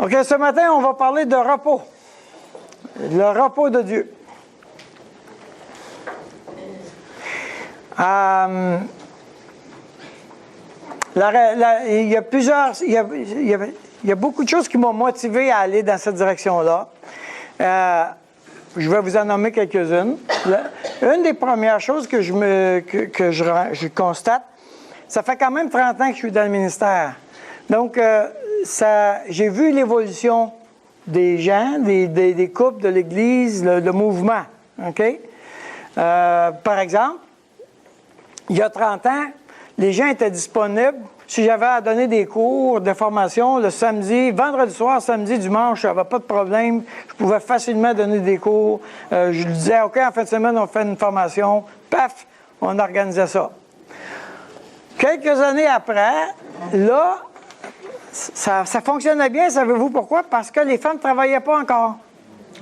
OK, ce matin, on va parler de repos. Le repos de Dieu. Il y a beaucoup de choses qui m'ont motivé à aller dans cette direction-là. Je vais vous en nommer quelques-unes. Une des premières choses que je constate, ça fait quand même 30 ans que je suis dans le ministère. Donc, j'ai vu l'évolution des gens, des couples de l'Église, le mouvement. OK? Par exemple, il y a 30 ans, les gens étaient disponibles. Si j'avais à donner des cours de formation le samedi, vendredi soir, samedi, dimanche, j'avais pas de problème. Je pouvais facilement donner des cours. Je disais, OK, en fin de semaine, on fait une formation. Paf, on organisait ça. Quelques années après, là, ça fonctionnait bien. Savez-vous pourquoi? Parce que les femmes ne travaillaient pas encore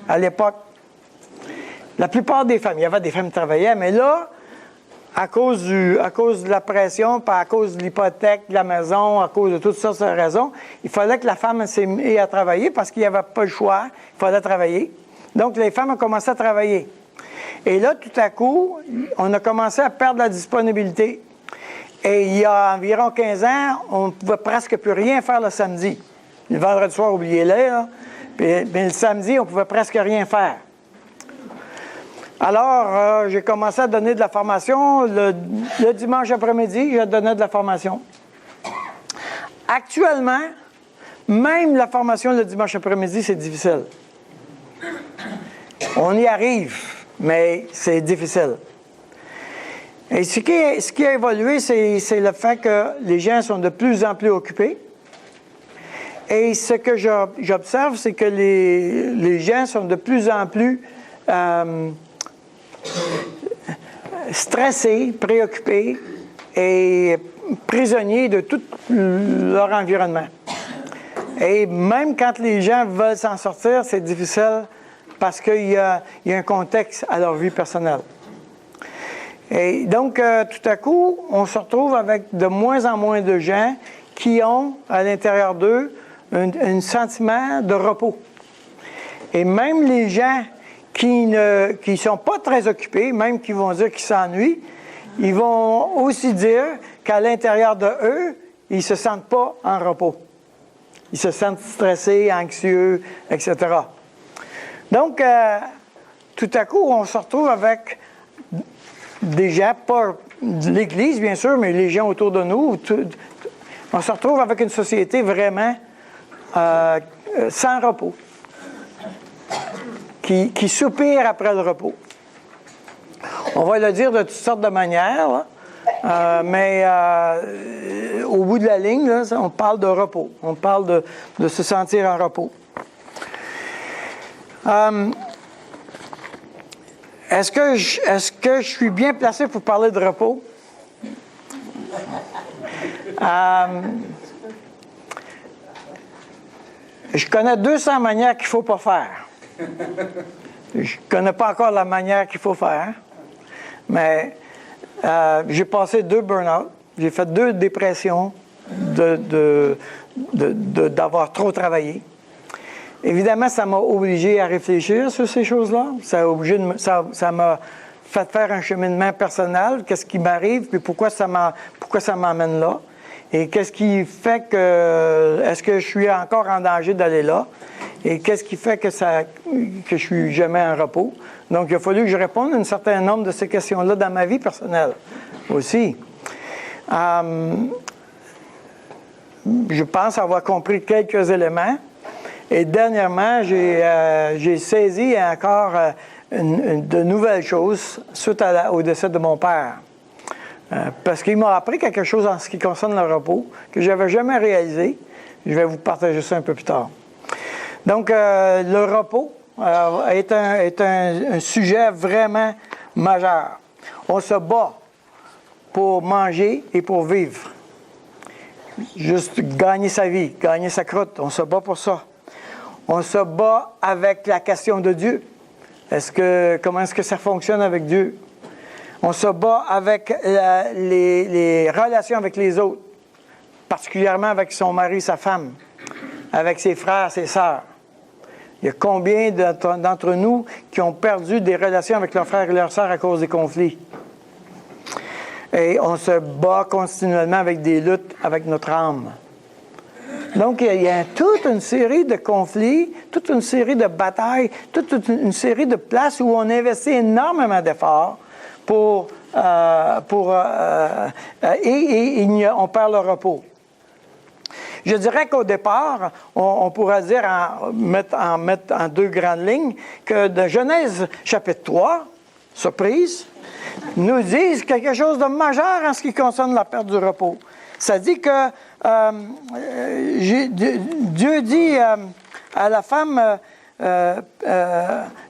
à l'époque. La plupart des femmes, il y avait des femmes qui travaillaient, mais là, à cause de la pression, à cause de l'hypothèque de la maison, à cause de toutes sortes de raisons, il fallait que la femme s'est mise à travailler parce qu'il n'y avait pas le choix, il fallait travailler. Donc, les femmes ont commencé à travailler. Et là, tout à coup, on a commencé à perdre la disponibilité. Et il y a environ 15 ans, on ne pouvait presque plus rien faire le samedi. Le vendredi soir, oubliez-le, là. Mais le samedi, on ne pouvait presque rien faire. Alors, j'ai commencé à donner de la formation. Le dimanche après-midi, je donnais de la formation. Actuellement, même la formation le dimanche après-midi, c'est difficile. On y arrive, mais c'est difficile. Et ce qui a évolué, c'est le fait que les gens sont de plus en plus occupés. Et ce que j'observe, c'est que les gens sont de plus en plus stressés, préoccupés et prisonniers de tout leur environnement. Et même quand les gens veulent s'en sortir, c'est difficile parce qu'il y a un contexte à leur vie personnelle. Et donc, tout à coup, on se retrouve avec de moins en moins de gens qui ont à l'intérieur d'eux un sentiment de repos. Et même les gens qui ne sont pas très occupés, même qui vont dire qu'ils s'ennuient, ils vont aussi dire qu'à l'intérieur de eux, ils ne se sentent pas en repos. Ils se sentent stressés, anxieux, etc. Donc, tout à coup, on se retrouve avec des gens, pas de l'Église, bien sûr, mais les gens autour de nous. On se retrouve avec une société vraiment sans repos, qui soupire après le repos. On va le dire de toutes sortes de manières, mais au bout de la ligne, là, on parle de repos. On parle de se sentir en repos. Est-ce que je suis bien placé pour parler de repos? Je connais 200 manières qu'il ne faut pas faire. Je ne connais pas encore la manière qu'il faut faire, mais j'ai passé 2 burn-out, j'ai fait 2 dépressions d'avoir trop travaillé. Évidemment, ça m'a obligé à réfléchir sur ces choses-là. Ça m'a fait faire un cheminement personnel. Qu'est-ce qui m'arrive, puis pourquoi ça m'amène là? Et qu'est-ce qui fait que... Est-ce que je suis encore en danger d'aller là? Et qu'est-ce qui fait que je suis jamais en repos? Donc, il a fallu que je réponde à un certain nombre de ces questions-là dans ma vie personnelle aussi. Je pense avoir compris quelques éléments. Et dernièrement, j'ai saisi encore de nouvelles choses suite au décès de mon père. Parce qu'il m'a appris quelque chose en ce qui concerne le repos que je n'avais jamais réalisé. Je vais vous partager ça un peu plus tard. Donc, le repos est un sujet vraiment majeur. On se bat pour manger et pour vivre. Juste gagner sa vie, gagner sa croûte, on se bat pour ça. On se bat avec la question de Dieu. Comment est-ce que ça fonctionne avec Dieu? On se bat avec les relations avec les autres, particulièrement avec son mari, sa femme. avec ses frères, ses sœurs. Il y a combien d'entre nous qui ont perdu des relations avec leurs frères et leurs sœurs à cause des conflits? Et on se bat continuellement avec des luttes avec notre âme. Donc, il y a toute une série de conflits, toute une série de batailles, toute une série de places où on investit énormément d'efforts on perd le repos. Je dirais qu'au départ, on pourrait dire, mettre en deux grandes lignes, que de Genèse chapitre 3, surprise, nous disent quelque chose de majeur en ce qui concerne la perte du repos. Ça dit que Dieu dit à la femme,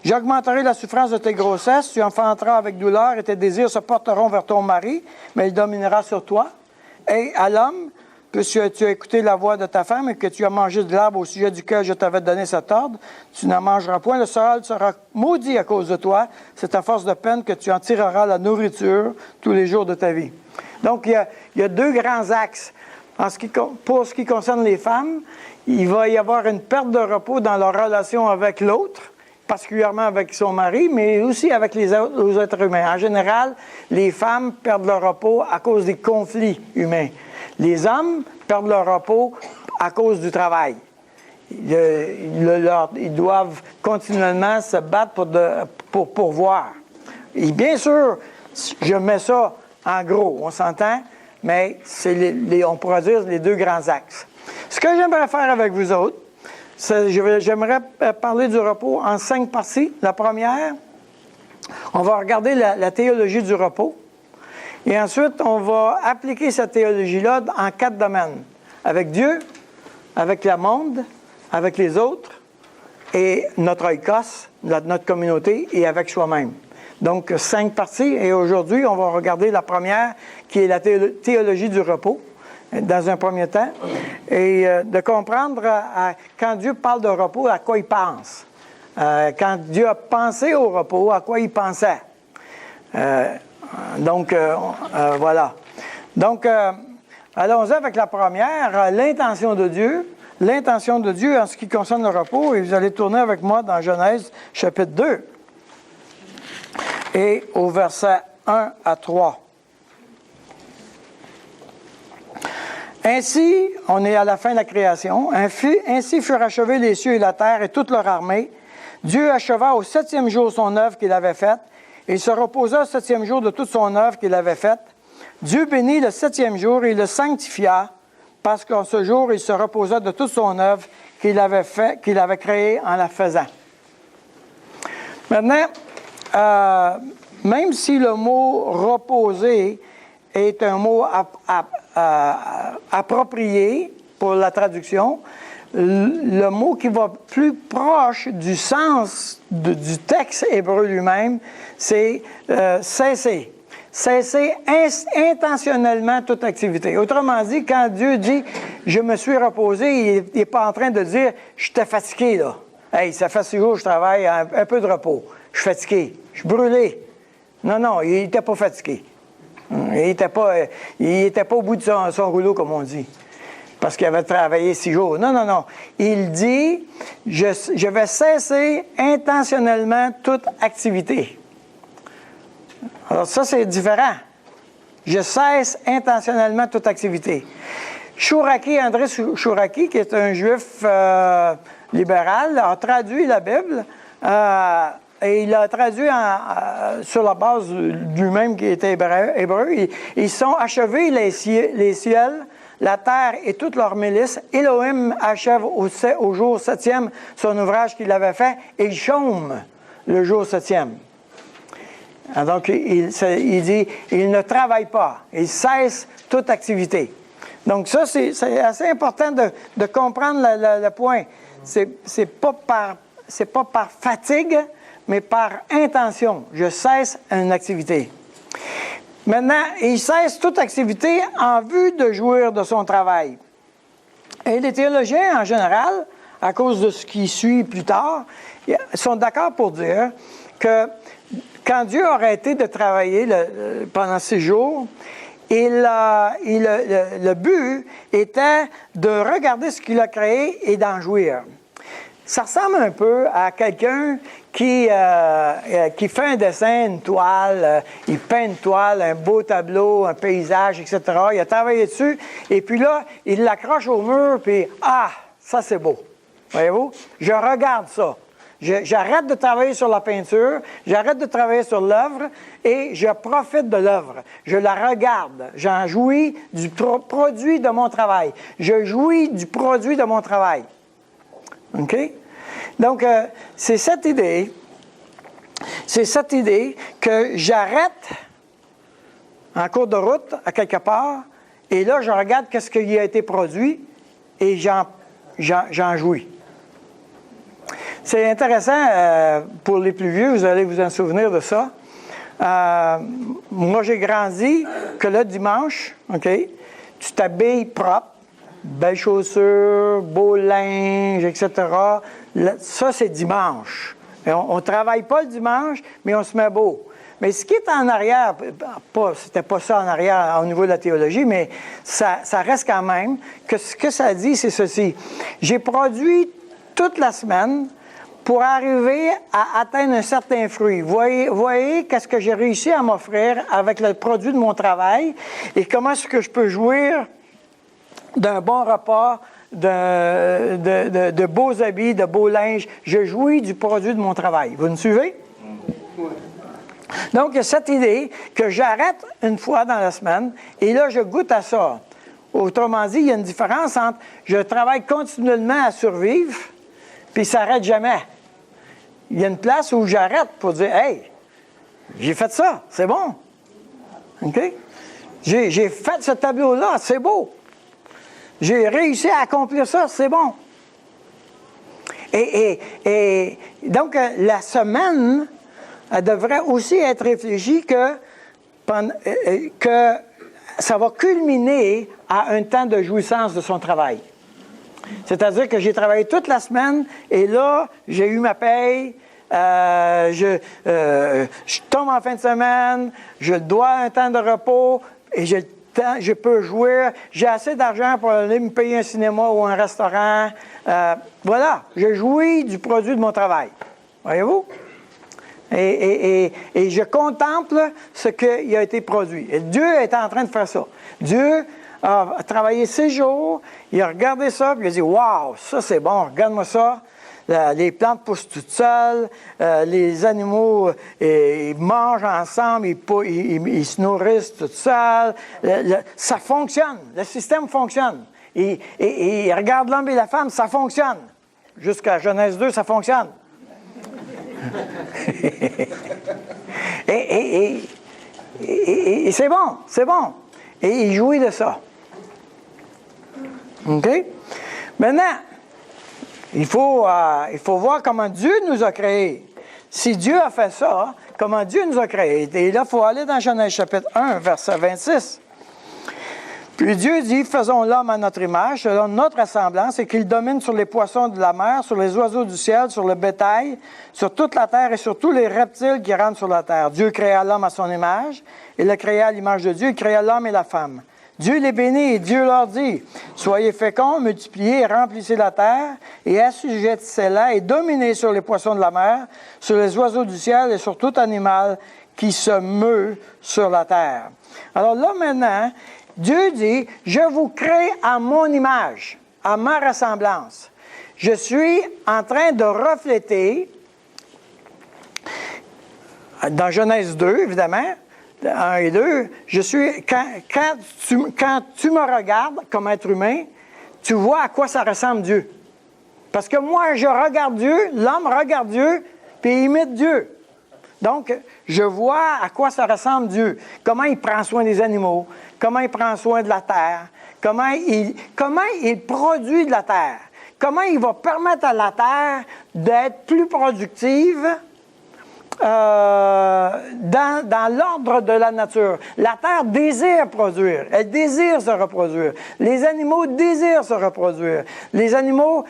j'augmenterai la souffrance de tes grossesses, tu enfanteras avec douleur et tes désirs se porteront vers ton mari, mais il dominera sur toi. Et à l'homme, puisque tu as écouté la voix de ta femme et que tu as mangé de l'arbre au sujet duquel je t'avais donné cet ordre, tu n'en mangeras point, le sol sera maudit à cause de toi, c'est à force de peine que tu en tireras la nourriture tous les jours de ta vie. Donc, il y a deux grands axes. Pour ce qui concerne les femmes, il va y avoir une perte de repos dans leur relation avec l'autre, particulièrement avec son mari, mais aussi avec les autres êtres humains. En général, les femmes perdent leur repos à cause des conflits humains. Les hommes perdent leur repos à cause du travail. Ils doivent continuellement se battre pour pourvoir. Et bien sûr, je mets ça en gros, on s'entend, mais on pourrait dire les deux grands axes. Ce que j'aimerais faire avec vous autres, j'aimerais parler du repos en 5 parties. La première, on va regarder la théologie du repos. Et ensuite, on va appliquer cette théologie-là en 4 domaines. Avec Dieu, avec le monde, avec les autres, et notre oikos, notre communauté, et avec soi-même. Donc, 5 parties. Et aujourd'hui, on va regarder la première, qui est la théologie du repos, dans un premier temps. Et de comprendre, quand Dieu parle de repos, à quoi il pense. Quand Dieu a pensé au repos, à quoi il pensait. Voilà. Donc, allons-y avec la première, l'intention de Dieu. L'intention de Dieu en ce qui concerne le repos. Et vous allez tourner avec moi dans Genèse, chapitre 2. Et au verset 1 à 3. Ainsi, on est à la fin de la création, ainsi furent achevés les cieux et la terre et toute leur armée. Dieu acheva au 7e jour son œuvre qu'il avait faite, et il se reposa au 7e jour de toute son œuvre qu'il avait faite. Dieu bénit le 7e jour et il le sanctifia, parce qu'en ce jour, il se reposa de toute son œuvre qu'il avait créée en la faisant. Maintenant, même si le mot « reposer » est un mot approprié pour la traduction, le mot qui va plus proche du sens du texte hébreu lui-même, c'est cesser. Cesser intentionnellement toute activité. Autrement dit, quand Dieu dit « je me suis reposé », il n'est pas en train de dire « j'étais fatigué là ». « Hey, ça fait 6 jours que je travaille, un peu de repos. Je suis fatigué, je suis brûlé. » Non, il n'était pas fatigué. Il n'était pas au bout de son rouleau, comme on dit, parce qu'il avait travaillé 6 jours. Non. Il dit, je vais cesser intentionnellement toute activité. Alors ça, c'est différent. Je cesse intentionnellement toute activité. André Chouraki, qui est un juif libéral, a traduit la Bible, et il l'a traduit sur la base lui-même qui était hébreu. Ils sont achevés les ciels, la terre et toute leur milice. Elohim achève au jour 7e son ouvrage qu'il avait fait, et il chôme le jour 7e. Donc, il dit, il ne travaille pas, il cesse toute activité. Donc ça, c'est assez important de comprendre le point. C'est pas par fatigue, mais par intention. Je cesse une activité. Maintenant, il cesse toute activité en vue de jouir de son travail. Et les théologiens, en général, à cause de ce qui suit plus tard, sont d'accord pour dire que quand Dieu a arrêté de travailler pendant 6 jours, Et le but était de regarder ce qu'il a créé et d'en jouir. Ça ressemble un peu à quelqu'un qui fait un dessin, une toile, il peint une toile, un beau tableau, un paysage, etc. Il a travaillé dessus, et puis là, il l'accroche au mur, puis « Ah, ça c'est beau! » Voyez-vous? Je regarde ça. J'arrête de travailler sur la peinture, j'arrête de travailler sur l'œuvre, et je profite de l'œuvre. Je la regarde. J'en jouis du produit de mon travail. Je jouis du produit de mon travail. OK? Donc, c'est cette idée que j'arrête en cours de route, à quelque part, et là, je regarde qu'est-ce qui a été produit, et j'en jouis. C'est intéressant, pour les plus vieux, vous allez vous en souvenir de ça. Moi, j'ai grandi que le dimanche, OK, tu t'habilles propre, belles chaussures, beau linge, etc. Ça, c'est dimanche. On ne travaille pas le dimanche, mais on se met beau. Mais ce qui est en arrière, c'était pas ça en arrière au niveau de la théologie, mais ça reste quand même que ce que ça dit, c'est ceci. J'ai produit toute la semaine pour arriver à atteindre un certain fruit. Voyez qu'est-ce que j'ai réussi à m'offrir avec le produit de mon travail et comment est-ce que je peux jouir d'un bon repas, de beaux habits, de beaux linges. Je jouis du produit de mon travail. Vous me suivez? Oui. Donc, il y a cette idée que j'arrête une fois dans la semaine et là, je goûte à ça. Autrement dit, il y a une différence entre je travaille continuellement à survivre puis ça n'arrête jamais. Il y a une place où j'arrête pour dire « Hey, j'ai fait ça, c'est bon. OK? J'ai fait ce tableau-là, c'est beau. J'ai réussi à accomplir ça, c'est bon. » Et donc, la semaine, elle devrait aussi être réfléchie que ça va culminer à un temps de jouissance de son travail. C'est-à-dire que j'ai travaillé toute la semaine et là, j'ai eu ma paye, je tombe en fin de semaine, je dois un temps de repos et j'ai le temps, je peux jouir, j'ai assez d'argent pour aller me payer un cinéma ou un restaurant. Voilà, je jouis du produit de mon travail. Voyez-vous? Et je contemple ce qui a été produit. Et Dieu est en train de faire ça. Dieu a travaillé 6 jours, il a regardé ça, puis il a dit « Wow, ça c'est bon, regarde-moi ça. » Les plantes poussent toutes seules, les animaux ils mangent ensemble, ils se nourrissent tout seuls. Ça fonctionne, le système fonctionne. Et regarde l'homme et la femme, ça fonctionne. Jusqu'à Genèse 2, ça fonctionne. et c'est bon, c'est bon. Et il jouit de ça. OK? Maintenant, il faut voir comment Dieu nous a créés. Si Dieu a fait ça, comment Dieu nous a créés. Et là, il faut aller dans Genèse chapitre 1, verset 26. Puis Dieu dit, faisons l'homme à notre image, selon notre ressemblance, et qu'il domine sur les poissons de la mer, sur les oiseaux du ciel, sur le bétail, sur toute la terre et sur tous les reptiles qui rampent sur la terre. Dieu créa l'homme à son image, il le créa à l'image de Dieu, il créa l'homme et la femme. Dieu les bénit et Dieu leur dit, soyez féconds, multipliez et remplissez la terre, et assujettissez-la et dominez sur les poissons de la mer, sur les oiseaux du ciel et sur tout animal qui se meut sur la terre. Alors là maintenant, Dieu dit, je vous crée à mon image, à ma ressemblance. Je suis en train de refléter, dans Genèse 2, évidemment, 1 et 2, je suis, quand tu me regardes comme être humain, tu vois à quoi ça ressemble Dieu. Parce que moi, je regarde Dieu, l'homme regarde Dieu, puis il imite Dieu. Donc, je vois à quoi ça ressemble Dieu. Comment il prend soin des animaux, comment il prend soin de la terre, comment il produit de la terre, comment il va permettre à la terre d'être plus productive dans l'ordre de la nature. La terre désire produire, elle désire se reproduire. Les animaux désirent se reproduire. Les animaux,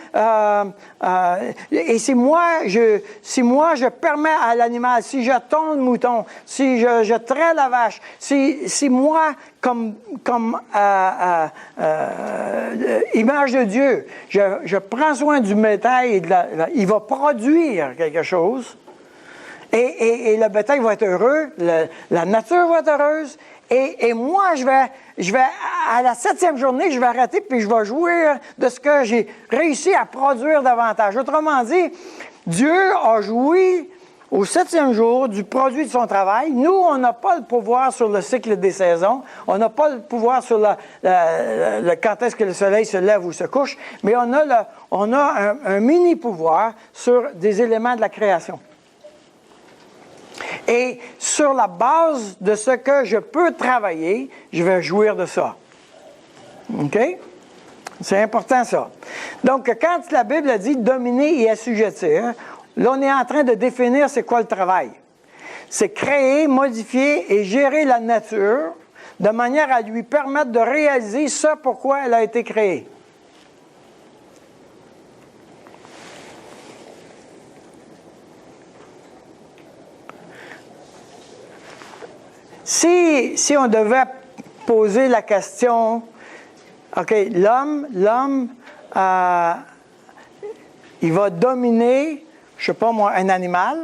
et si moi je permets à l'animal, si je tond le mouton, si je trais la vache, si moi, comme image de Dieu, je prends soin du bétail, et il va produire quelque chose. Et le bétail va être heureux, la nature va être heureuse, et moi, je vais, à la 7e journée, je vais arrêter, puis je vais jouir de ce que j'ai réussi à produire davantage. Autrement dit, Dieu a joui au 7e jour du produit de son travail. Nous, on n'a pas le pouvoir sur le cycle des saisons, on n'a pas le pouvoir sur quand est-ce que le soleil se lève ou se couche, mais on a un mini-pouvoir sur des éléments de la création. Et sur la base de ce que je peux travailler, je vais jouir de ça. OK? C'est important, ça. Donc, quand la Bible a dit « dominer et assujettir », là, on est en train de définir c'est quoi le travail. C'est créer, modifier et gérer la nature de manière à lui permettre de réaliser ce pourquoi elle a été créée. Si on devait poser la question, OK, l'homme, il va dominer, je ne sais pas moi, un animal.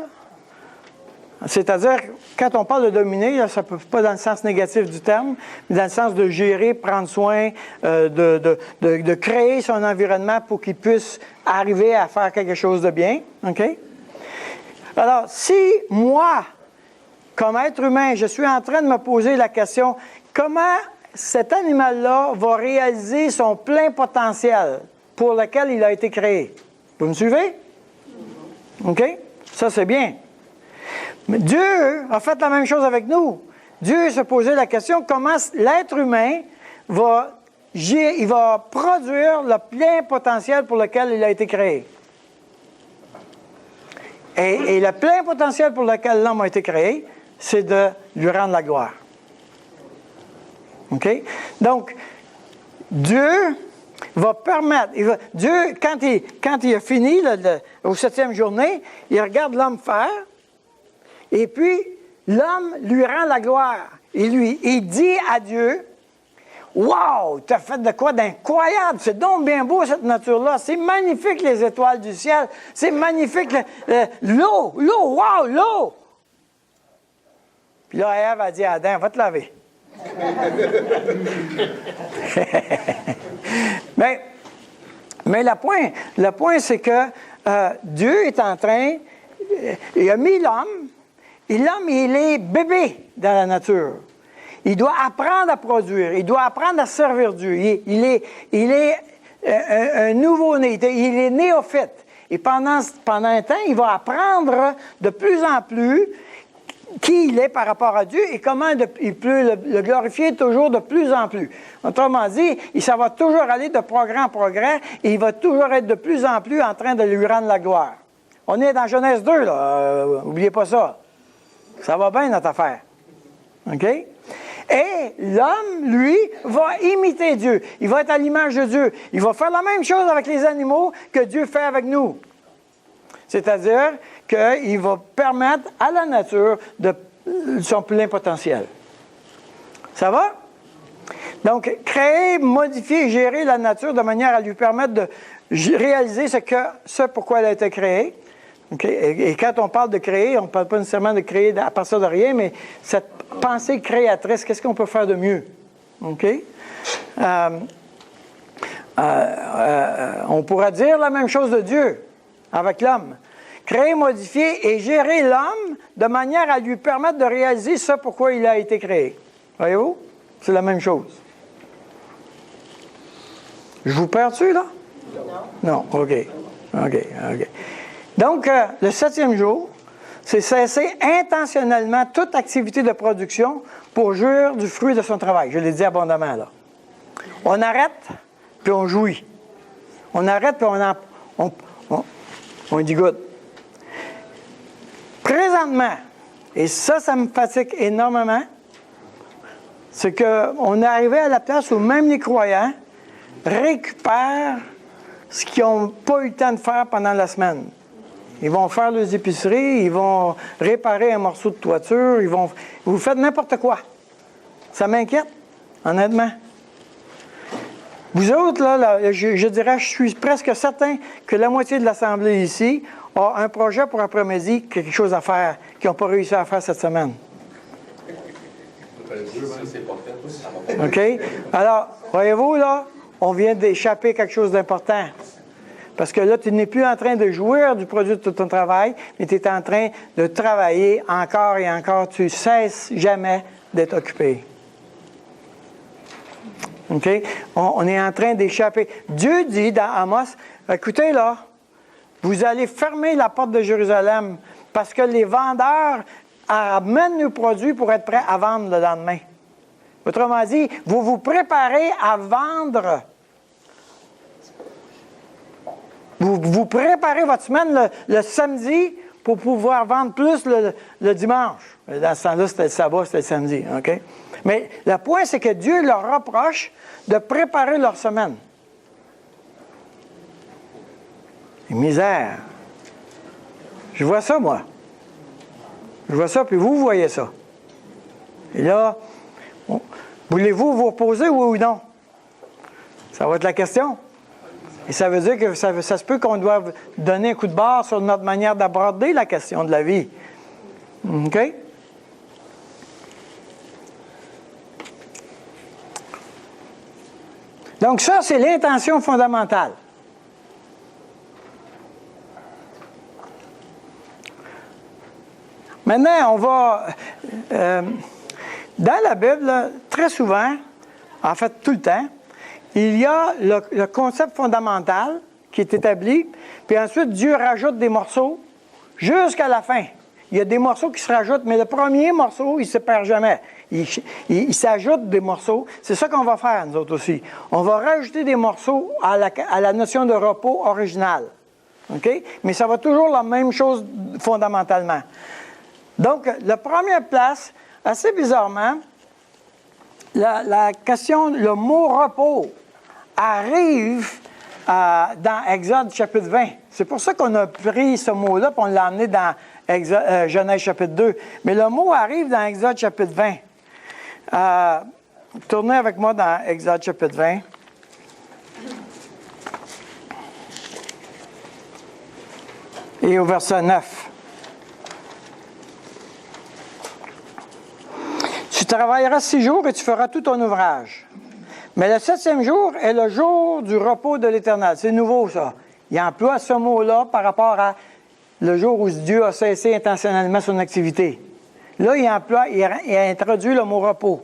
C'est-à-dire, quand on parle de dominer, là, ça ne peut pas dans le sens négatif du terme, mais dans le sens de gérer, prendre soin, de créer son environnement pour qu'il puisse arriver à faire quelque chose de bien. OK? Alors, si moi, comme être humain, je suis en train de me poser la question, comment cet animal-là va réaliser son plein potentiel pour lequel il a été créé? Vous me suivez? OK? Ça, c'est bien. Mais Dieu a fait la même chose avec nous. Dieu se posait la question, comment l'être humain va produire le plein potentiel pour lequel il a été créé? Et le plein potentiel pour lequel l'homme a été créé, c'est de lui rendre la gloire. OK? Donc, Dieu va permettre... Dieu, quand il a fini, au 7e journée, il regarde l'homme faire, et puis l'homme lui rend la gloire. Il dit à Dieu, « Wow! Tu as fait de quoi d'incroyable! C'est donc bien beau, cette nature-là! C'est magnifique, les étoiles du ciel! C'est magnifique, l'eau! Wow! L'eau! » Puis là, Ève a dit à Adam, « Va te laver. » Mais le point, c'est que Dieu est en train, il a mis l'homme, et l'homme, il est bébé dans la nature. Il doit apprendre à produire, il doit apprendre à servir Dieu. Il est un nouveau-né, il est néophyte. Et pendant un temps, il va apprendre de plus en plus qui il est par rapport à Dieu et comment il peut le glorifier toujours de plus en plus. Autrement dit, ça va toujours aller de progrès en progrès et il va toujours être de plus en plus en train de lui rendre la gloire. On est dans Genèse 2, là. N'oubliez pas ça. Ça va bien, notre affaire. OK? Et l'homme, lui, va imiter Dieu. Il va être à l'image de Dieu. Il va faire la même chose avec les animaux que Dieu fait avec nous. C'est-à-dire qu'il va permettre à la nature de son plein potentiel. Ça va? Donc, créer, modifier, gérer la nature de manière à lui permettre de réaliser ce pourquoi elle a été créée. Okay? Et quand on parle de créer, on ne parle pas nécessairement de créer à partir de rien, mais cette pensée créatrice, qu'est-ce qu'on peut faire de mieux? Okay? On pourra dire la même chose de Dieu avec l'homme. Créer, modifier et gérer l'homme de manière à lui permettre de réaliser ce pourquoi il a été créé. Voyez-vous? C'est la même chose. Je vous perds-tu, là? Non. Non, OK. Donc, le 7e jour, c'est cesser intentionnellement toute activité de production pour jouir du fruit de son travail. Je l'ai dit abondamment, là. On arrête, puis on jouit. On arrête, puis on dit good. présentement, et ça me fatigue énormément, c'est qu'on est arrivé à la place où même les croyants récupèrent ce qu'ils n'ont pas eu le temps de faire pendant la semaine. Ils vont faire leurs épiceries, ils vont réparer un morceau de toiture, vous faites n'importe quoi. Ça m'inquiète, honnêtement. Vous autres, là, je dirais, je suis presque certain que la moitié de l'Assemblée ici a un projet pour après-midi, quelque chose à faire, qu'ils n'ont pas réussi à faire cette semaine. OK? Alors, voyez-vous, là, on vient d'échapper quelque chose d'important. Parce que là, tu n'es plus en train de jouir du produit de ton travail, mais tu es en train de travailler encore et encore. Tu ne cesses jamais d'être occupé. OK? On est en train d'échapper. Dieu dit dans Amos, écoutez là, vous allez fermer la porte de Jérusalem parce que les vendeurs amènent nos produits pour être prêts à vendre le lendemain. Autrement dit, vous vous préparez à vendre. Vous préparez votre semaine le samedi pour pouvoir vendre plus le dimanche. Dans ce temps-là, c'était le sabbat, c'était le samedi. OK? Mais le point, c'est que Dieu leur reproche de préparer leur semaine. Et misère. Je vois ça, moi. Je vois ça, puis vous voyez ça. Et là, voulez-vous vous reposer, oui ou non? Ça va être la question. Et ça veut dire que ça se peut qu'on doive donner un coup de barre sur notre manière d'aborder la question de la vie. OK? Donc ça, c'est l'intention fondamentale. Maintenant, on va... dans la Bible, là, très souvent, en fait tout le temps, il y a le concept fondamental qui est établi, puis ensuite Dieu rajoute des morceaux jusqu'à la fin. Il y a des morceaux qui se rajoutent, mais le premier morceau, il ne se perd jamais. Il s'ajoute des morceaux. C'est ça qu'on va faire, nous autres aussi. On va rajouter des morceaux à la notion de repos originale. OK? Mais ça va toujours la même chose fondamentalement. Donc, la première place, assez bizarrement, la question, le mot repos arrive dans Exode chapitre 20. C'est pour ça qu'on a pris ce mot-là et on l'a amené dans Genèse chapitre 2. Mais le mot arrive dans Exode chapitre 20. Tournez avec moi dans Exode chapitre 20. Et au verset 9. Tu travailleras 6 jours et tu feras tout ton ouvrage. Mais le 7e jour est le jour du repos de l'Éternel. C'est nouveau, ça. Il emploie ce mot-là par rapport à le jour où Dieu a cessé intentionnellement son activité. Là, il a introduit le mot repos.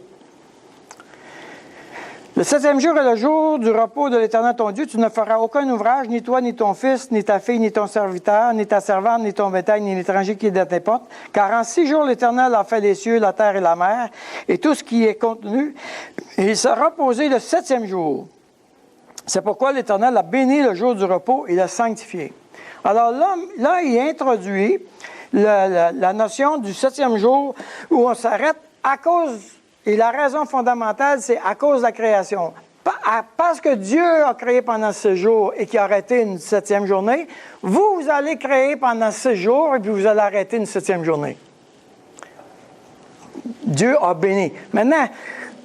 Le 7e jour est le jour du repos de l'Éternel ton Dieu. Tu ne feras aucun ouvrage, ni toi, ni ton fils, ni ta fille, ni ton serviteur, ni ta servante, ni ton bétail, ni l'étranger qui est dans tes portes. Car en 6 jours, l'Éternel a fait les cieux, la terre et la mer, et tout ce qui est contenu. Et il sera reposé le 7e jour. C'est pourquoi l'Éternel a béni le jour du repos et l'a sanctifié. Alors là, il introduit la notion du 7e jour où on s'arrête à cause... Et la raison fondamentale, c'est à cause de la création. Parce que Dieu a créé pendant 6 jours et qu'il a arrêté une 7e journée, vous allez créer pendant 6 jours et puis vous allez arrêter une 7e journée. Dieu a béni. Maintenant,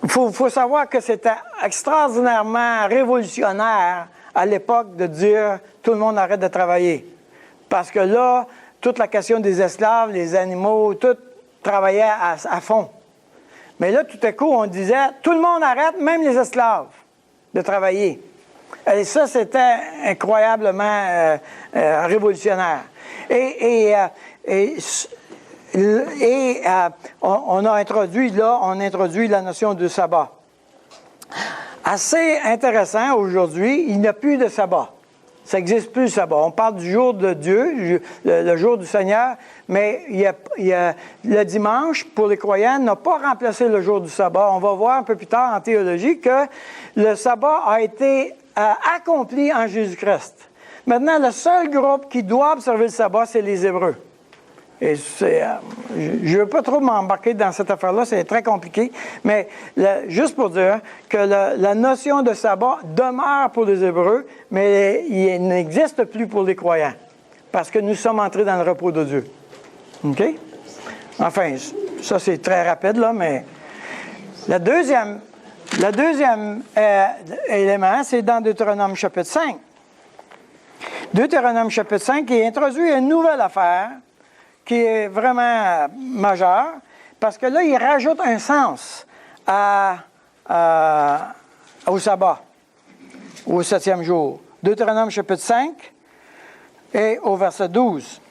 il faut savoir que c'était extraordinairement révolutionnaire à l'époque de dire tout le monde arrête de travailler. Parce que là, toute la question des esclaves, les animaux, tout travaillait à fond. Mais là, tout à coup, on disait, tout le monde arrête, même les esclaves, de travailler. Et ça, c'était incroyablement révolutionnaire. On a introduit la notion de sabbat. Assez intéressant aujourd'hui, il n'y a plus de sabbat. Ça n'existe plus le sabbat. On parle du jour de Dieu, le jour du Seigneur, mais le dimanche, pour les croyants, n'a pas remplacé le jour du sabbat. On va voir un peu plus tard en théologie que le sabbat a été accompli en Jésus-Christ. Maintenant, le seul groupe qui doit observer le sabbat, c'est les Hébreux. Et je ne veux pas trop m'embarquer dans cette affaire-là, c'est très compliqué, mais juste pour dire que la notion de sabbat demeure pour les Hébreux, mais il n'existe plus pour les croyants, parce que nous sommes entrés dans le repos de Dieu. OK? Enfin, ça c'est très rapide, là, mais le deuxième élément, c'est dans Deutéronome chapitre 5. Deutéronome chapitre 5 qui introduit une nouvelle affaire qui est vraiment majeure, parce que là, il rajoute un sens au sabbat, au 7e jour. Deutéronome chapitre 5 et au verset 12.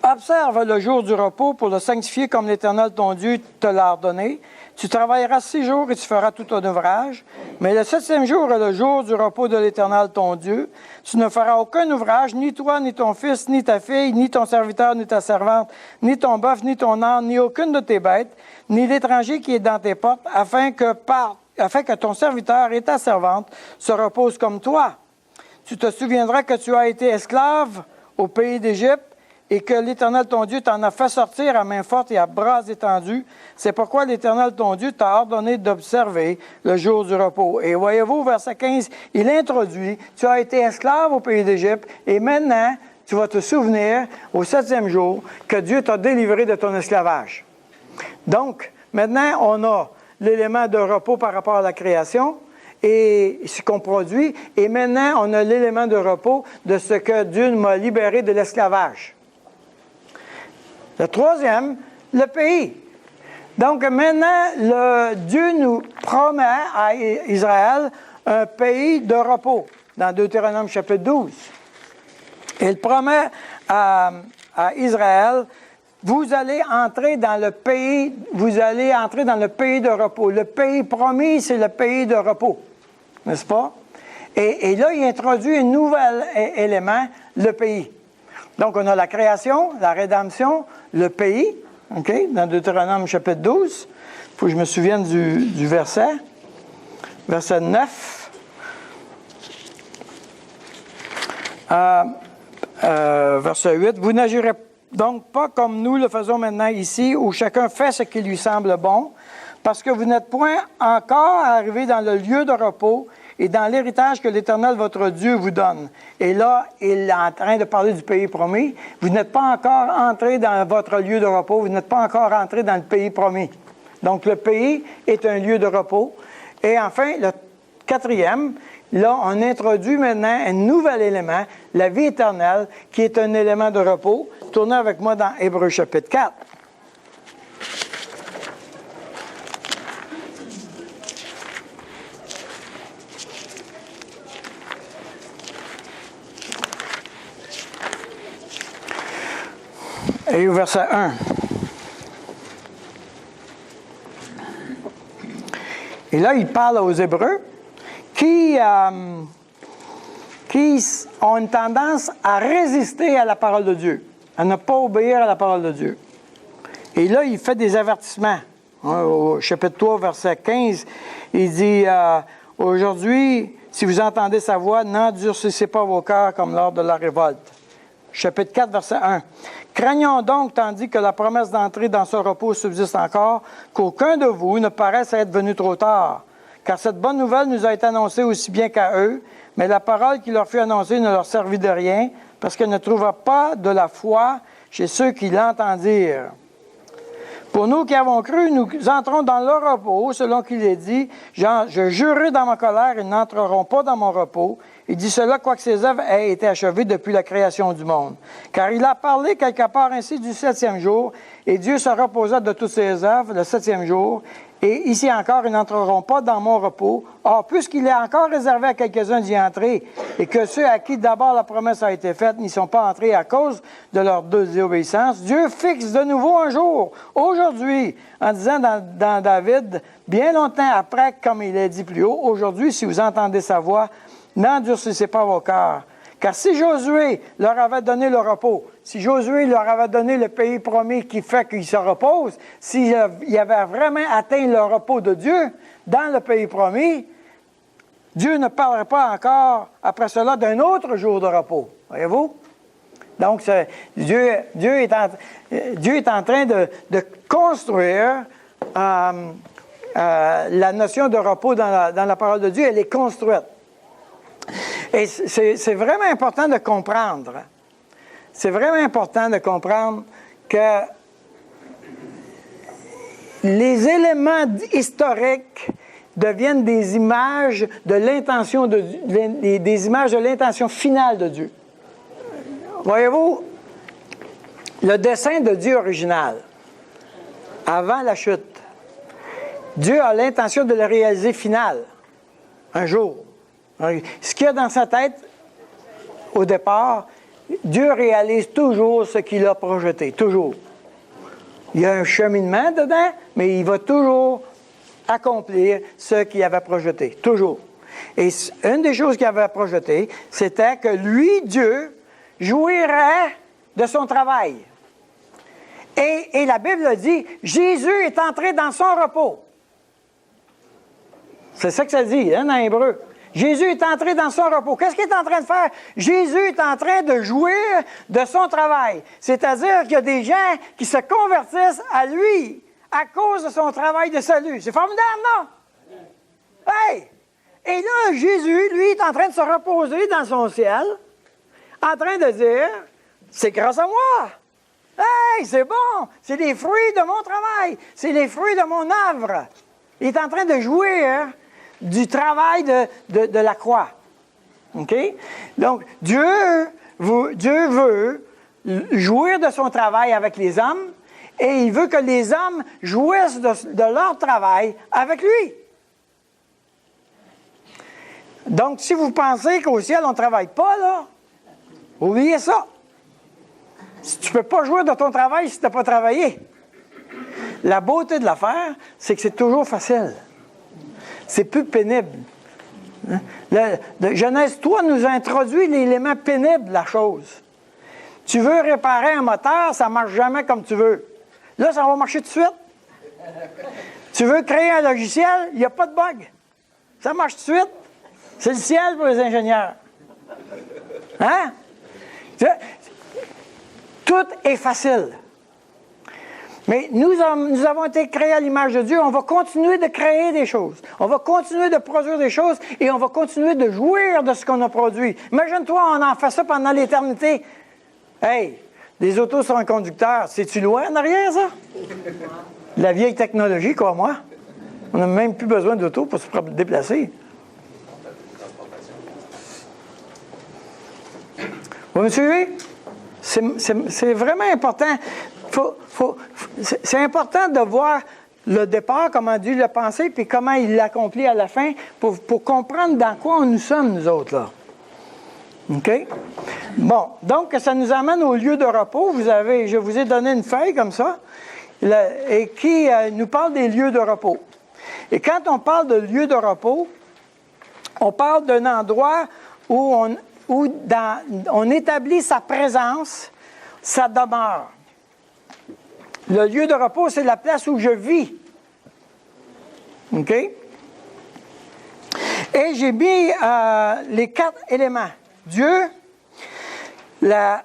Observe le jour du repos pour le sanctifier comme l'Éternel ton Dieu te l'a ordonné. Tu travailleras 6 jours et tu feras tout ton ouvrage. Mais le 7e jour est le jour du repos de l'Éternel ton Dieu. Tu ne feras aucun ouvrage, ni toi, ni ton fils, ni ta fille, ni ton serviteur, ni ta servante, ni ton bœuf, ni ton âne, ni aucune de tes bêtes, ni l'étranger qui est dans tes portes, afin que ton serviteur et ta servante se reposent comme toi. Tu te souviendras que tu as été esclave au pays d'Égypte, et que l'Éternel ton Dieu t'en a fait sortir à main forte et à bras étendus. C'est pourquoi l'Éternel ton Dieu t'a ordonné d'observer le jour du repos. Et voyez-vous, verset 15, il introduit, tu as été esclave au pays d'Égypte, et maintenant, tu vas te souvenir, au 7e jour, que Dieu t'a délivré de ton esclavage. Donc, maintenant, on a l'élément de repos par rapport à la création, et ce qu'on produit, et maintenant, on a l'élément de repos de ce que Dieu m'a libéré de l'esclavage. Le troisième, le pays. Donc maintenant, Dieu nous promet à Israël un pays de repos, dans Deutéronome chapitre 12. Il promet à Israël, vous allez entrer dans le pays de repos. Le pays promis, c'est le pays de repos, n'est-ce pas? Et là, il introduit un nouvel élément, le pays. Donc, on a la création, la rédemption, le pays, OK, dans Deutéronome chapitre 12. Il faut que je me souvienne du verset. Verset 9. Verset 8. Vous n'agirez donc pas comme nous le faisons maintenant ici, où chacun fait ce qui lui semble bon, parce que vous n'êtes point encore arrivés dans le lieu de repos et dans l'héritage que l'Éternel, votre Dieu, vous donne. Et là, il est en train de parler du pays promis. Vous n'êtes pas encore entrés dans votre lieu de repos. Vous n'êtes pas encore entrés dans le pays promis. Donc, le pays est un lieu de repos. Et enfin, le quatrième, là, on introduit maintenant un nouvel élément, la vie éternelle, qui est un élément de repos. Tournez avec moi dans Hébreux chapitre 4. Et au verset 1. Et là, il parle aux Hébreux qui ont une tendance à résister à la parole de Dieu, à ne pas obéir à la parole de Dieu. Et là, il fait des avertissements. Au chapitre 3, verset 15, il dit « Aujourd'hui, si vous entendez sa voix, n'endurcissez pas vos cœurs comme lors de la révolte. » Chapitre 4, verset 1. « Craignons donc, tandis que la promesse d'entrer dans ce repos subsiste encore, qu'aucun de vous ne paraisse être venu trop tard. Car cette bonne nouvelle nous a été annoncée aussi bien qu'à eux, mais la parole qui leur fut annoncée ne leur servit de rien, parce qu'elle ne trouva pas de la foi chez ceux qui l'entendirent. Pour nous qui avons cru, nous entrons dans le repos, selon qu'il est dit, je jurerai dans ma colère, ils n'entreront pas dans mon repos. Il dit cela, quoique ses œuvres aient été achevées depuis la création du monde. Car il a parlé quelque part ainsi du 7e jour, et Dieu se reposa de toutes ses œuvres le 7e jour. Et ici encore, ils n'entreront pas dans mon repos. Or, puisqu'il est encore réservé à quelques-uns d'y entrer, et que ceux à qui d'abord la promesse a été faite n'y sont pas entrés à cause de leur désobéissance, Dieu fixe de nouveau un jour, aujourd'hui, en disant dans David, bien longtemps après, comme il est dit plus haut, aujourd'hui, si vous entendez sa voix, n'endurcissez pas vos cœurs. Car si Josué leur avait donné le repos, si Josué leur avait donné le pays promis qui fait qu'ils se reposent, s'il avait vraiment atteint le repos de Dieu dans le pays promis, Dieu ne parlerait pas encore après cela d'un autre jour de repos. Voyez-vous? Donc, Dieu est en train de construire la notion de repos dans la parole de Dieu. Elle est construite. Et c'est vraiment important de comprendre. C'est vraiment important de comprendre que les éléments historiques deviennent des images de l'intention de Dieu, des images de l'intention finale de Dieu. Voyez-vous, le dessein de Dieu original, avant la chute, Dieu a l'intention de le réaliser final, un jour. Ce qu'il y a dans sa tête, au départ, Dieu réalise toujours ce qu'il a projeté, toujours. Il y a un cheminement dedans, mais il va toujours accomplir ce qu'il avait projeté, toujours. Et une des choses qu'il avait projeté, c'était que lui, Dieu, jouirait de son travail. Et la Bible dit, Jésus est entré dans son repos. C'est ça que ça dit, hein, dans l'hébreu. Jésus est entré dans son repos. Qu'est-ce qu'il est en train de faire? Jésus est en train de jouir de son travail. C'est-à-dire qu'il y a des gens qui se convertissent à lui à cause de son travail de salut. C'est formidable, non? Hey! Et là, Jésus, lui, est en train de se reposer dans son ciel, en train de dire, c'est grâce à moi. Hey, c'est bon! C'est les fruits de mon travail. C'est les fruits de mon œuvre. Il est en train de jouir du travail de la croix. OK? Donc, Dieu veut jouir de son travail avec les hommes et il veut que les hommes jouissent de leur travail avec lui. Donc, si vous pensez qu'au ciel, on ne travaille pas, là, oubliez ça. Tu ne peux pas jouir de ton travail si tu n'as pas travaillé. La beauté de l'affaire, c'est que c'est toujours facile. C'est plus pénible. Genèse 3 nous introduit l'élément pénible de la chose. Tu veux réparer un moteur, ça ne marche jamais comme tu veux. Là, ça va marcher tout de suite. Tu veux créer un logiciel, il n'y a pas de bug. Ça marche tout de suite. C'est le ciel pour les ingénieurs. Hein? Tout est facile. Mais nous avons été créés à l'image de Dieu. On va continuer de créer des choses. On va continuer de produire des choses et on va continuer de jouir de ce qu'on a produit. Imagine-toi, on en fait ça pendant l'éternité. Hey, les autos sont un conducteur. C'est-tu loin en arrière, ça? La vieille technologie, quoi, moi. On n'a même plus besoin d'auto pour se déplacer. Vous me suivez? C'est vraiment important. C'est important de voir le départ, comment Dieu l'a pensé, puis comment il l'accomplit à la fin, pour comprendre dans quoi nous sommes, nous autres, là. OK? Bon, donc, ça nous amène au lieu de repos. Je vous ai donné une feuille comme ça, et qui nous parle des lieux de repos. Et quand on parle de lieu de repos, on parle d'un endroit où on établit sa présence, sa demeure. Le lieu de repos, c'est la place où je vis. OK? Et j'ai mis les 4 éléments. Dieu, la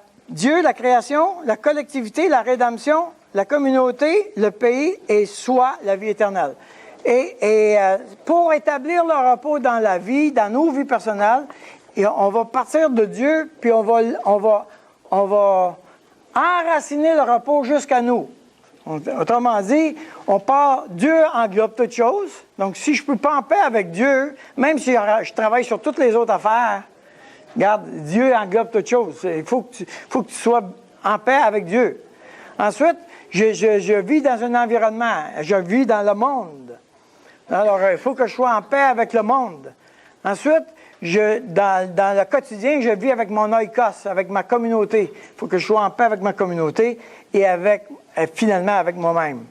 création, la collectivité, la rédemption, la communauté, le pays et soit la vie éternelle. Et pour établir le repos dans la vie, dans nos vies personnelles, on va partir de Dieu, puis on va enraciner le repos jusqu'à nous. Autrement dit, Dieu englobe toutes choses. Donc, si je ne peux pas en paix avec Dieu, même si je travaille sur toutes les autres affaires, regarde, Dieu englobe toutes choses. Il faut que tu sois en paix avec Dieu. Ensuite, je vis dans un environnement. Je vis dans le monde. Alors, il faut que je sois en paix avec le monde. Ensuite, dans le quotidien, je vis avec mon oikos, avec ma communauté. Il faut que je sois en paix avec ma communauté et finalement avec moi-même.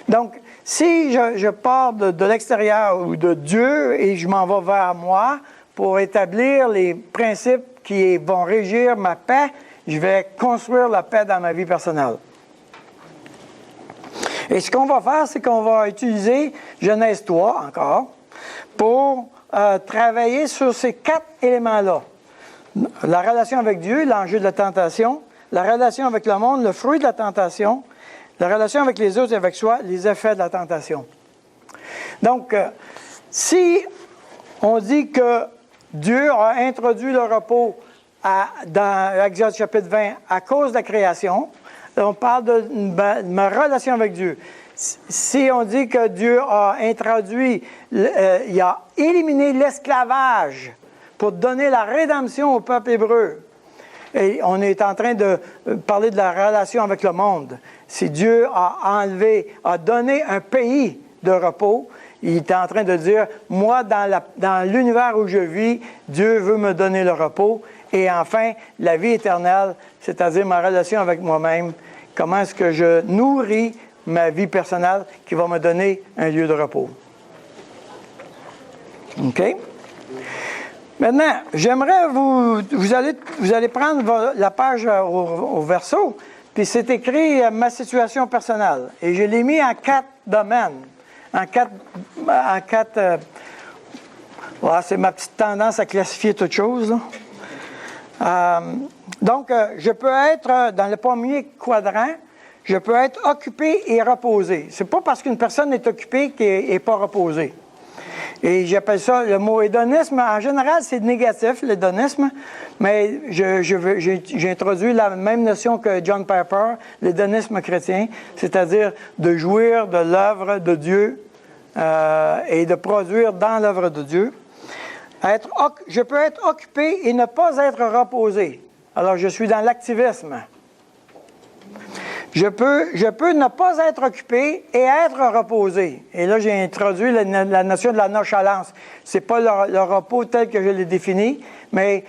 Donc, si je pars de l'extérieur ou de Dieu et je m'en vais vers moi pour établir les principes qui vont régir ma paix, je vais construire la paix dans ma vie personnelle. Et ce qu'on va faire, c'est qu'on va utiliser Genèse 3 encore pour travailler sur ces 4 éléments-là. La relation avec Dieu, l'enjeu de la tentation, la relation avec le monde, le fruit de la tentation, la relation avec les autres et avec soi, les effets de la tentation. Donc, si on dit que Dieu a introduit le repos dans Exode chapitre 20 à cause de la création, on parle de ma relation avec Dieu. Si on dit que Dieu a introduit, il a éliminé l'esclavage pour donner la rédemption au peuple hébreu, et on est en train de parler de la relation avec le monde. Si Dieu a donné un pays de repos, il est en train de dire, moi, dans l'univers où je vis, Dieu veut me donner le repos. Et enfin, la vie éternelle, c'est-à-dire ma relation avec moi-même. Comment est-ce que je nourris ma vie personnelle qui va me donner un lieu de repos. OK? Maintenant, j'aimerais vous allez prendre la page au verso, puis c'est écrit « Ma situation personnelle ». Et je l'ai mis en 4 domaines. C'est ma petite tendance à classifier toutes choses. Donc, je peux être, dans le premier quadrant, je peux être occupé et reposé. C'est pas parce qu'une personne est occupée qu'elle n'est pas reposée. Et j'appelle ça le mot hédonisme. En général, c'est négatif, l'hédonisme, mais j'ai introduit la même notion que John Piper, l'hédonisme chrétien, c'est-à-dire de jouir de l'œuvre de Dieu et de produire dans l'œuvre de Dieu. Je peux être occupé et ne pas être reposé. Alors, je suis dans l'activisme. Je peux ne pas être occupé et être reposé. Et là, j'ai introduit la notion de la nonchalance. Ce n'est pas le repos tel que je l'ai défini, mais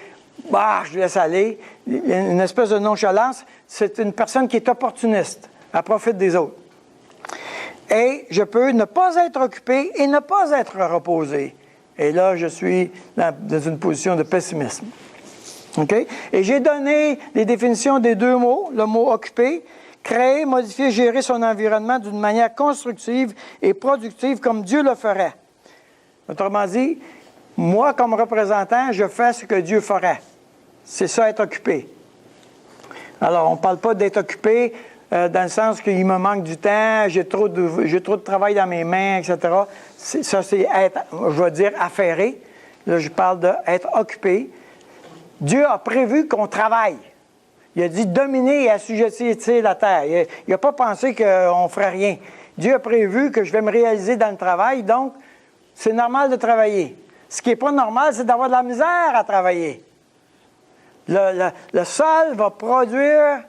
je laisse aller. Une espèce de nonchalance, c'est une personne qui est opportuniste. Elle profite des autres. Et je peux ne pas être occupé et ne pas être reposé. Et là, je suis dans une position de pessimisme. OK? Et j'ai donné les définitions des 2 mots, le mot « occupé », créer, modifier, gérer son environnement d'une manière constructive et productive comme Dieu le ferait. Autrement dit, moi, comme représentant, je fais ce que Dieu ferait. C'est ça, être occupé. Alors, on ne parle pas d'être occupé dans le sens qu'il me manque du temps, j'ai trop de travail dans mes mains, etc. Ça, c'est être, je vais dire, affairé. Là, je parle d'être occupé. Dieu a prévu qu'on travaille. Il a dit dominer et assujettir la terre. Il n'a pas pensé qu'on ne ferait rien. Dieu a prévu que je vais me réaliser dans le travail, donc c'est normal de travailler. Ce qui n'est pas normal, c'est d'avoir de la misère à travailler. Le sol va produire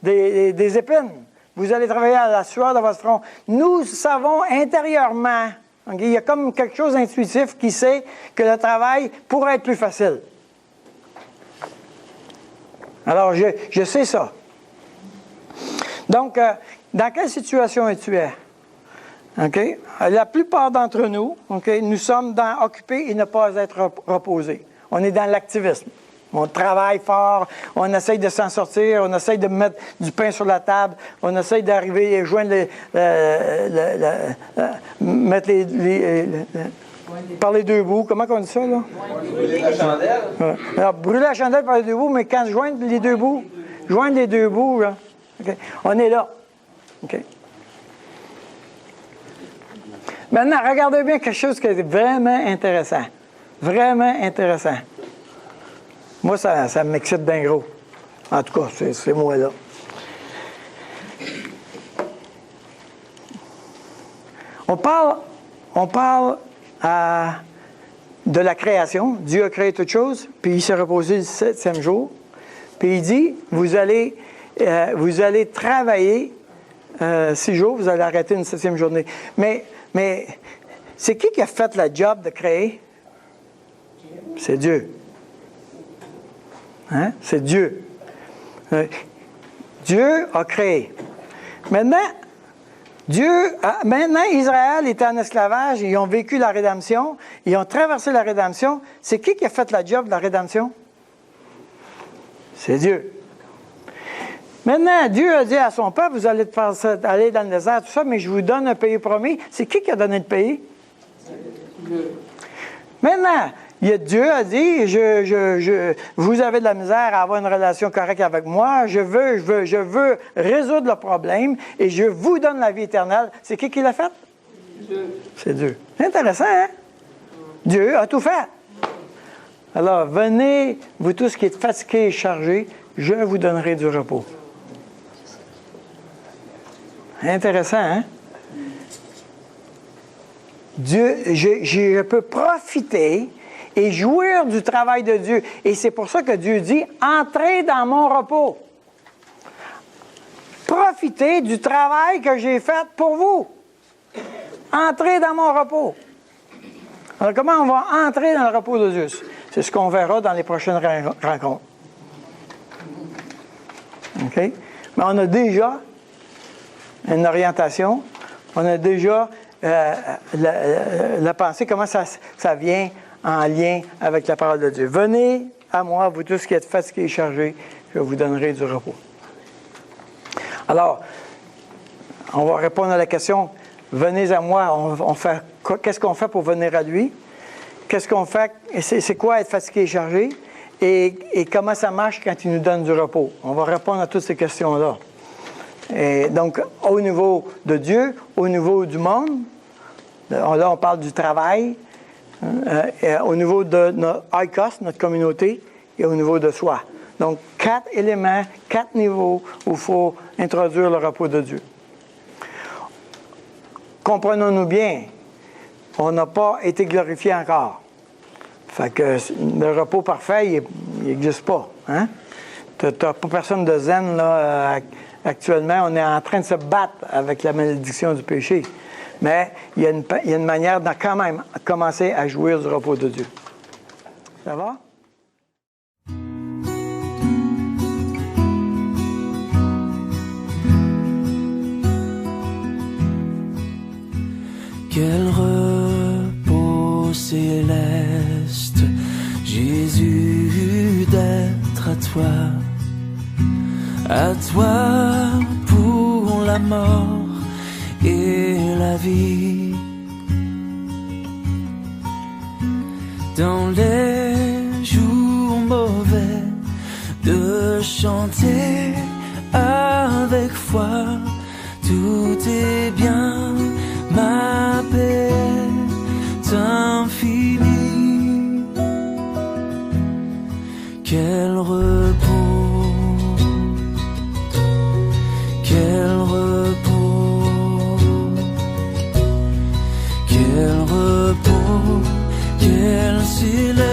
des épines. Vous allez travailler à la sueur de votre front. Nous savons intérieurement, il y a comme quelque chose d'intuitif qui sait que le travail pourrait être plus facile. Alors, je sais ça. Donc, dans quelle situation es-tu? OK? La plupart d'entre nous, OK, nous sommes dans occuper et ne pas être reposés. On est dans l'activisme. On travaille fort, on essaye de s'en sortir, on essaye de mettre du pain sur la table, on essaye d'arriver et joindre mettre par les 2 bouts. Comment on dit ça, là? Brûler la chandelle. Ouais. Alors, brûler la chandelle par les 2 bouts, mais quand joindre les 2 bouts, là. Okay. On est là. OK. Maintenant, regardez bien quelque chose qui est vraiment intéressant. Vraiment intéressant. Moi, ça m'excite bien gros. En tout cas, c'est moi, là. On parle de la création. Dieu a créé toutes choses, puis il s'est reposé le 7e jour. Puis il dit, vous allez travailler 6 jours, vous allez arrêter une 7e journée. Mais c'est qui a fait la job de créer? C'est Dieu. Hein? C'est Dieu. Dieu a créé. Maintenant, Israël était en esclavage, ils ont vécu la rédemption, ils ont traversé la rédemption. C'est qui a fait la job de la rédemption? C'est Dieu. Maintenant, Dieu a dit à son peuple, vous allez aller dans le désert, tout ça, mais je vous donne un pays promis. C'est qui a donné le pays? Maintenant, Dieu a dit, vous avez de la misère à avoir une relation correcte avec moi, je veux résoudre le problème et je vous donne la vie éternelle. C'est qui l'a fait? Dieu. C'est Dieu. C'est intéressant, hein? Dieu a tout fait. Alors, venez, vous tous qui êtes fatigués et chargés, je vous donnerai du repos. Intéressant, hein? Dieu, je peux profiter et jouir du travail de Dieu. Et c'est pour ça que Dieu dit, entrez dans mon repos. Profitez du travail que j'ai fait pour vous. Entrez dans mon repos. Alors, comment on va entrer dans le repos de Dieu? C'est ce qu'on verra dans les prochaines rencontres. OK? Mais on a déjà une orientation. On a déjà la pensée, comment ça vient en lien avec la parole de Dieu. Venez à moi, vous tous qui êtes fatigués et chargés, je vous donnerai du repos. Alors, on va répondre à la question, venez à moi, qu'est-ce qu'on fait pour venir à lui? Qu'est-ce qu'on fait? C'est quoi être fatigué et chargé? Et comment ça marche quand il nous donne du repos? On va répondre à toutes ces questions-là. Et donc, au niveau de Dieu, au niveau du monde, là, on parle du travail, au niveau de notre ICOS, notre communauté, et au niveau de soi. Donc, 4 éléments, 4 niveaux où il faut introduire le repos de Dieu. Comprenons-nous bien, on n'a pas été glorifié encore. Fait que le repos parfait, il n'existe pas. Hein? Tu n'as pas personne de zen, là, actuellement. On est en train de se battre avec la malédiction du péché. Mais il y a une manière de quand même commencer à jouir du repos de Dieu. Ça va? Quel repos céleste, Jésus, d'être à toi pour la mort et la vie. Dans les jours mauvais, de chanter avec foi, tout est bien, ma paix est infinie. Quel repos, quel repos, quel repos, quel silence.